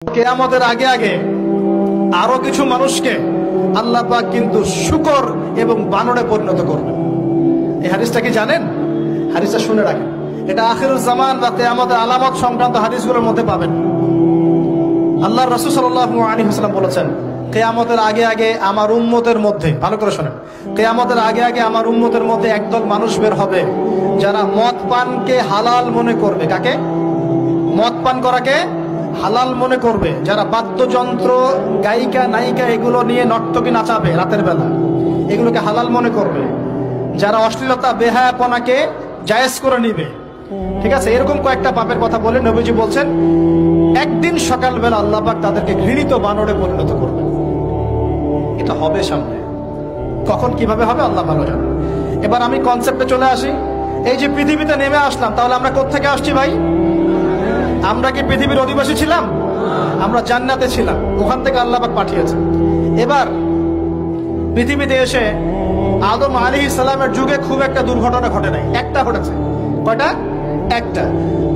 কিয়ামতের আগে আগে আরো কিছু মানুষকে আল্লাহ পাক কিন্তু শূকর এবং বানরে পরিণত করবে। এই হাদিসটা কি জানেন? হাদিসটা শুনে রাখেন, এটা আখিরুজ জামান বা কিয়ামতের আলামত সংক্রান্ত হাদিসগুলোর মধ্যে পাবেন। আল্লাহর রাসূল সাল্লাল্লাহু আলাইহি ওয়াসাল্লাম বলেছেন, কিয়ামতের আগে আগে আমার উম্মতের মধ্যে, ভালো করে শোনেন, কিয়ামতের আগে আগে আমার উম্মতের মধ্যে একদল মানুষ বের হবে যারা মদ পানকে হালাল মনে করবে। কাকে? মদ পান করাকে হালাল মনে করবে। যারা বাদ্যযন্ত্র, গায়িকা, নায়িকা এগুলো নিয়ে নর্তকী নাচাবে রাতের বেলা, এগুলোকে হালাল মনে করবে। যারা অশ্লীলতা, বেহায়াপনাকে জায়েজ করে নিবে, ঠিক আছে, এরকম কয়েকটা পাপের কথা বলে নবীজি বলছেন একদিন সকালবেলা আল্লাহ পাক তাদেরকে ঘৃণিত বানরে পরিণত করবে। এটা হবে সামনে, কখন কিভাবে হবে আল্লাহ ভালো জানে। এবার আমি কনসেপ্টে চলে আসি। এই যে পৃথিবীতে নেমে আসলাম, তাহলে আমরা কোত্থেকে আসছি ভাই? আমরা কি পৃথিবীর অধিবাসী ছিলাম? আমরা জান্নাতে ছিলাম, ওখান থেকে আল্লাহ পাক পাঠিয়েছেন। এবার পৃথিবীতে এসে আদম আলাইহিস সালামের যুগে খুব একটা দুর্ঘটনা ঘটে নাই, একটা ঘটেছে। কয়টা? একটা।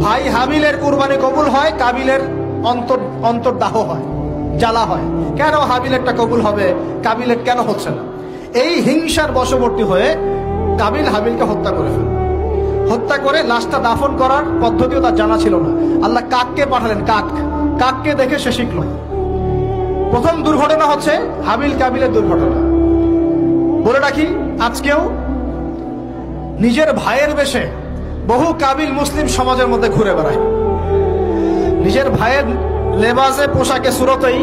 ভাই হাবিলের কুরবানি কবুল হয়, কাবিলের অন্তর্দাহ হয়, জ্বালা হয়। কেন হাবিলেরটা কবুল হবে, কাবিলের কেন হচ্ছে না? এই হিংসার বশবর্তী হয়ে কাবিল হাবিলকে হত্যা করে ফেলে। হত্যা করে লাশটা দাফন করার পদ্ধতিও তার জানা ছিল না। আল্লাহ কাককে পাঠালেন, কাককে দেখে সে শিখল। প্রথম দুর্ঘটনা হচ্ছে হাবিল কাবিলের দুর্ঘটনা। বলে রাখি, আজকেও নিজের ভাইয়ের বেশে বহু কাবিল মুসলিম সমাজের মধ্যে ঘুরে বেড়ায়। নিজের ভাইয়ের লেবাসে, পোশাকে, সুরতেই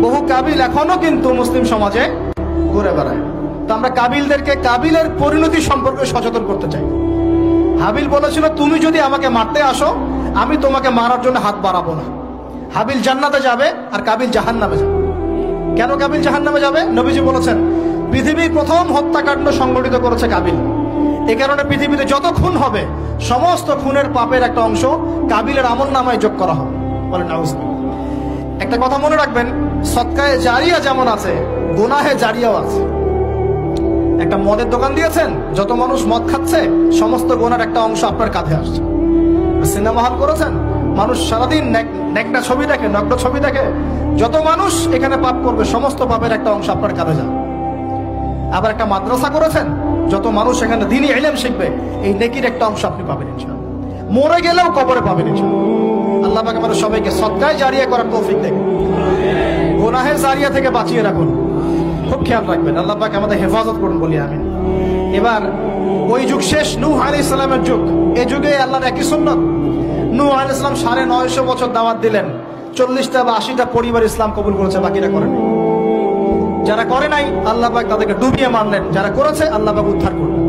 বহু কাবিল এখনো কিন্তু মুসলিম সমাজে ঘুরে বেড়ায়। তো আমরা কাবিলদেরকে কাবিলের পরিণতি সম্পর্কে সচেতন করতে চাই। হাবিল বলেছিল, তুমি যদি আমাকে মারতে আসো, আমি তোমাকে মারার জন্য হাত বাড়াবো না। হাবিল জান্নাতে যাবে আর কাবিল জাহান্নামে যাবে। কেন কাবিল জাহান্নামে যাবে? নবীজি বলেছেন, পৃথিবীর প্রথম হত্যাকাণ্ড সংগঠিত করেছে কাবিল। এ কারণে পৃথিবীতে যত খুন হবে, সমস্ত খুনের পাপের একটা অংশ কাবিলের আমলনামায় যোগ করা হবে। বলেন নাউজুবিল্লাহ। একটা কথা মনে রাখবেন, সদকায়ে জারিয়া যেমন আছে, গুনাহে জারিয়াও আছে। একটা মদের দোকান দিয়েছেন, যত মানুষ মদ খাচ্ছে, সমস্ত গুনার একটা অংশ আপনার কাঁধে আসছে। সিনেমা হল করেছেন, মানুষ সারাদিন নেকড়া ছবি দেখে, নগ্ন ছবি দেখে, যত মানুষ এখানে পাপ করবে, সমস্ত পাপের একটা অংশ আপনার কাঁধে যাবে। আবার একটা মাদ্রাসা করেছেন, যত মানুষ এখানে দ্বীনি ইলম শিখবে, এই নেকির একটা অংশ আপনি পাবেন ইনশাআল্লাহ। মরে গেলেও কবরে পাবেন ইনশাআল্লাহ। আল্লাহ পাক আমাদের সবাইকে সদকায়ে জারিয়া করার তৌফিক দেন, গুনাহে জারিয়া থেকে বাঁচিয়ে রাখুন। খুব খেয়াল রাখবেন, আল্লাহ পাক আমাদের হেফাজত করুন, বলি আমিন। এবার ওই যুগ শেষ, নূহ আলাইহিস সালামের যুগ। এই যুগে আল্লাহর একই সুন্নাত। নূহ আলাইহিস সালাম 950 বছর দাওয়াত দিলেন, 40টা বা 80টা পরিবার ইসলাম কবুল করেছে, বাকিরা করেনি। যারা করে নাই আল্লাহ পাক তাদেরকে ডুবিয়ে মারলেন, যারা করেছে আল্লাহ পাক উদ্ধার করলেন।